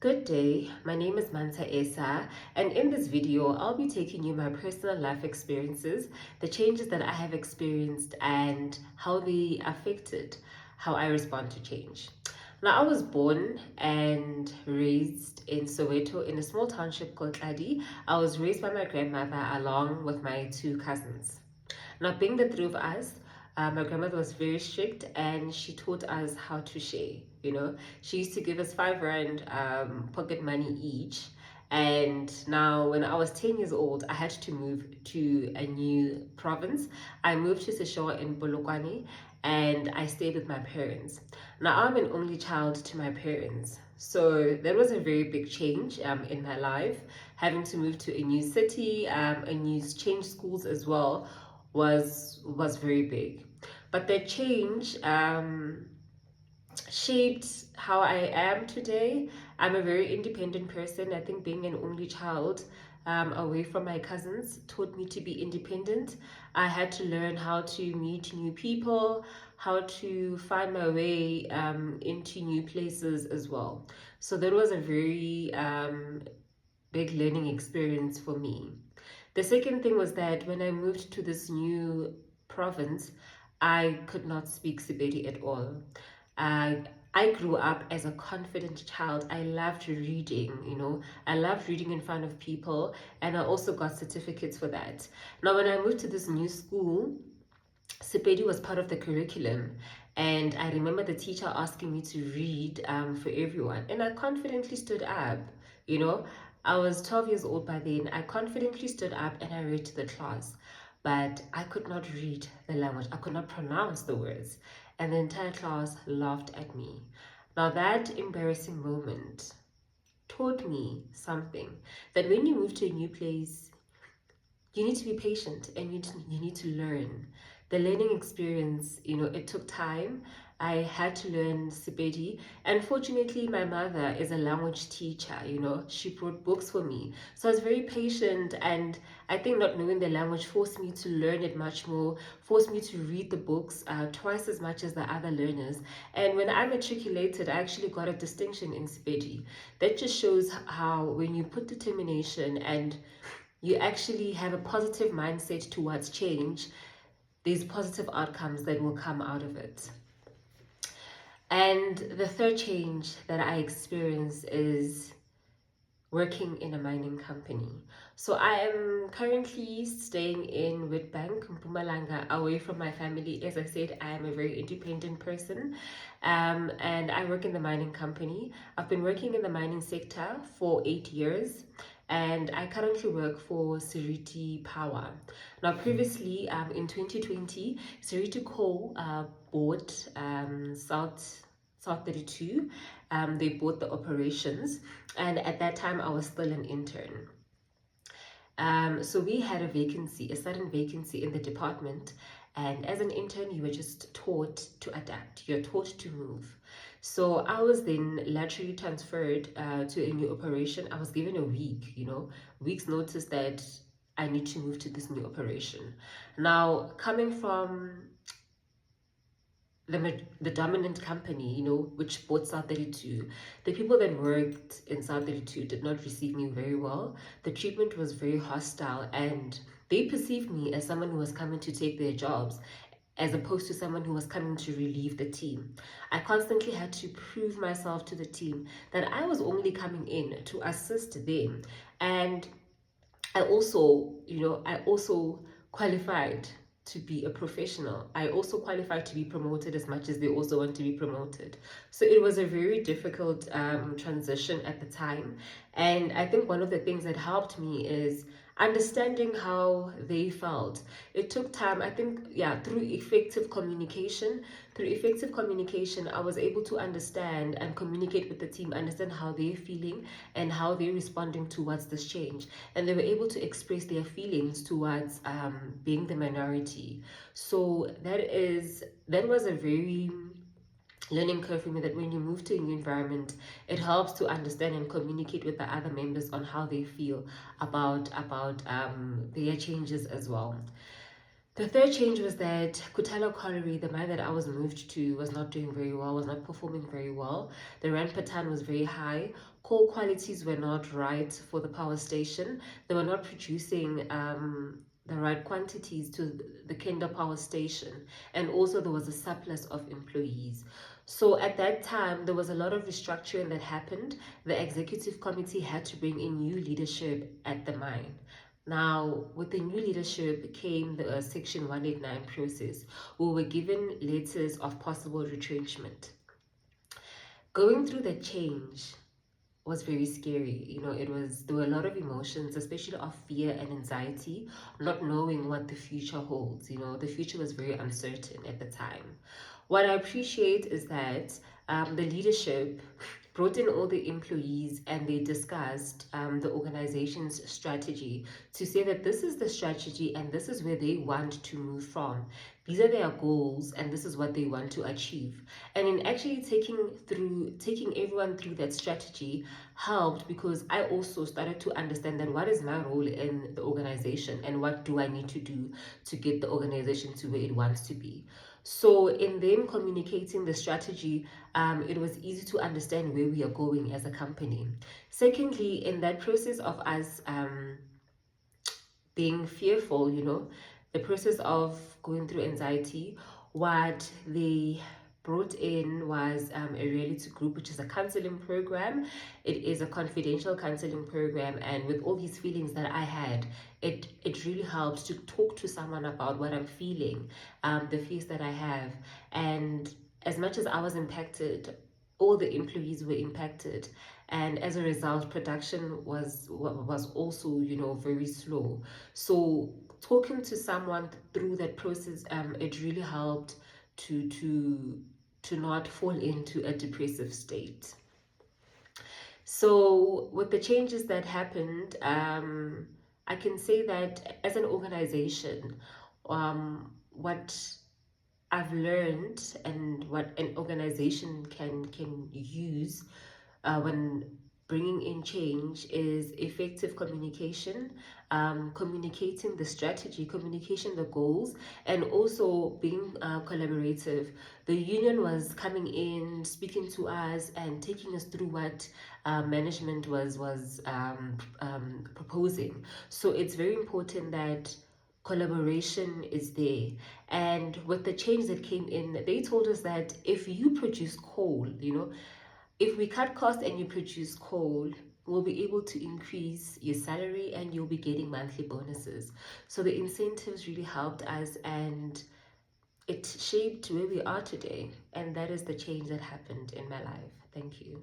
Good day, my name is Manta Esa, and in this video, I'll be taking you my personal life experiences, the changes that I have experienced, and how they affected how I respond to change. Now, I was born and raised in Soweto in a small township called Adi. I was raised by my grandmother along with my two cousins. Now, being the three of us, my grandmother was very strict and she taught us how to share. She used to give us 5 rand pocket money each. And now, when I was 10 years old, I had to move to a new province. I moved to Seshowa in Bolokwane and I stayed with my parents. Now, I'm an only child to my parents. So that was a very big change in my life. Having to move to a new city, a new change schools as well was very big. But that change shaped how I am today. I'm a very independent person. I think being an only child away from my cousins taught me to be independent. I had to learn how to meet new people, how to find my way into new places as well. So that was a very big learning experience for me. The second thing was that when I moved to this new province, I could not speak Sepedi at all. I I grew up as a confident child. I loved reading. I loved reading in front of people, and I also got certificates for that. Now, when I moved to this new school, Sepedi was part of the curriculum, and I remember the teacher asking me to read for everyone, and I confidently stood up. You know, I was 12 years old by then. I confidently stood up and I read to the class, but I could not read the language. I could not pronounce the words, and the entire class laughed at me. Now, that embarrassing moment taught me something, that when you move to a new place, you need to be patient and you need to learn. The learning experience, it took time. I had to learn Sepedi. And fortunately, my mother is a language teacher. She brought books for me. So I was very patient. And I think not knowing the language forced me to learn it much more, forced me to read the books twice as much as the other learners. And when I matriculated, I actually got a distinction in Sepedi. That just shows how when you put determination and you actually have a positive mindset towards change, there's positive outcomes that will come out of it. And the third change that I experienced is working in a mining company. So I am currently staying in Witbank, Mpumalanga, away from my family. As I said, I am a very independent person, and I work in the mining company. I've been working in the mining sector for 8 years, and I currently work for Seriti Power. Now, previously, in 2020, Seriti Coal bought South 32. They bought the operations, and at that time I was still an intern. So we had a sudden vacancy in the department, and as an intern, you were just taught to adapt. You're taught to move. So I was then laterally transferred to a new operation. I was given a week's notice that I need to move to this new operation. Now, coming from the dominant company, which bought South 32, the people that worked in South 32 did not receive me very well. The treatment was very hostile, and they perceived me as someone who was coming to take their jobs, as opposed to someone who was coming to relieve the team. I constantly had to prove myself to the team that I was only coming in to assist them. And I also qualified to be a professional. I also qualified to be promoted as much as they also want to be promoted. So it was a very difficult transition at the time. And I think one of the things that helped me is understanding how they felt. It took time, I think, yeah, through effective communication. Through effective communication, I was able to understand and communicate with the team, understand how they're feeling and how they're responding towards this change. And they were able to express their feelings towards being the minority. So that was a very learning curve for me, that when you move to a new environment, it helps to understand and communicate with the other members on how they feel about their changes as well. The third change was that Kutalo Colliery, the mine that I was moved to, was not doing very well, was not performing very well. The rand per ton was very high. Coal qualities were not right for the power station. They were not producing the right quantities to the Kenda power station. And also there was a surplus of employees. So at that time, there was a lot of restructuring that happened. The executive committee had to bring in new leadership at the mine. Now, with the new leadership came the Section 189 process. We were given letters of possible retrenchment. Going through the change was very scary. There were a lot of emotions, especially of fear and anxiety, not knowing what the future holds. The future was very uncertain at the time. What I appreciate is that the leadership brought in all the employees and they discussed the organization's strategy to say that this is the strategy and this is where they want to move from. These are their goals and this is what they want to achieve. And in actually taking everyone through that strategy helped, because I also started to understand that what is my role in the organization and what do I need to do to get the organization to where it wants to be. So in them communicating the strategy, it was easy to understand where we are going as a company. Secondly, in that process of us being fearful, the process of going through anxiety, what they brought in was a reality group, which is a counseling program. It is a confidential counseling program, and with all these feelings that I had, it really helps to talk to someone about what I'm feeling, the fears that I have. And as much as I was impacted, all the employees were impacted, and as a result production was also very slow. So talking to someone through that process, it really helped to not fall into a depressive state. So with the changes that happened, I can say that as an organization, what I've learned and what an organization can use when bringing in change is effective communication, communicating the strategy, communication the goals, and also being collaborative. The union was coming in, speaking to us, and taking us through what management was proposing. So it's very important that collaboration is there. And with the change that came in, they told us that if you produce coal, if we cut costs and you produce coal, we'll be able to increase your salary and you'll be getting monthly bonuses. So the incentives really helped us and it shaped where we are today. And that is the change that happened in my life. Thank you.